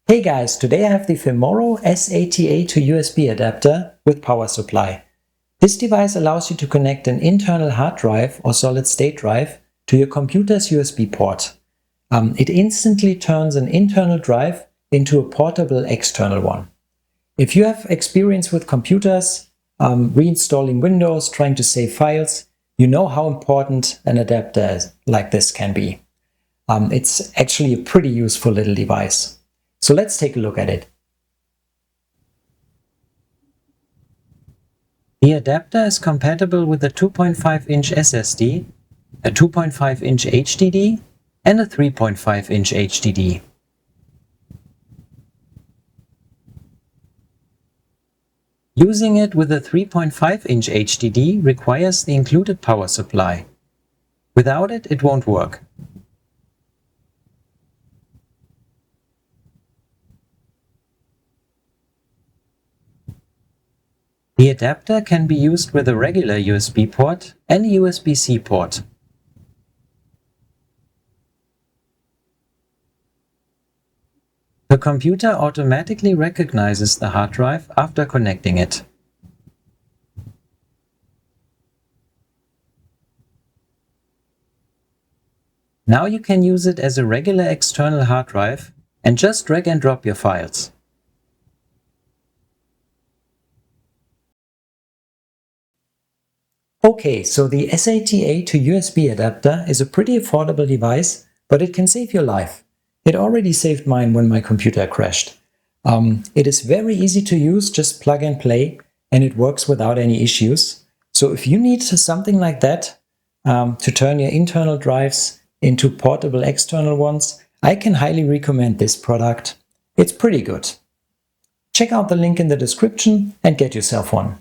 Hey guys, today I have the FEMORO SATA to USB adapter with power supply. This device allows you to connect an internal hard drive or solid-state drive to your computer's USB port. It instantly turns an internal drive into a portable external one. If you have experience with computers, reinstalling Windows, trying to save files, you know how important an adapter like this can be. It's actually a pretty useful little device. So let's take a look at it. The adapter is compatible with a 2.5-inch SSD, a 2.5-inch HDD, and a 3.5-inch HDD. Using it with a 3.5-inch HDD requires the included power supply. Without it, it won't work. The adapter can be used with a regular USB port and a USB-C port. The computer automatically recognizes the hard drive after connecting it. Now you can use it as a regular external hard drive and just drag and drop your files. Okay, so the SATA to USB adapter is a pretty affordable device, but it can save your life. It already saved mine when my computer crashed. It is very easy to use, just plug and play, and it works without any issues. So if you need something like that to turn your internal drives into portable external ones, I can highly recommend this product. It's pretty good. Check out the link in the description and get yourself one.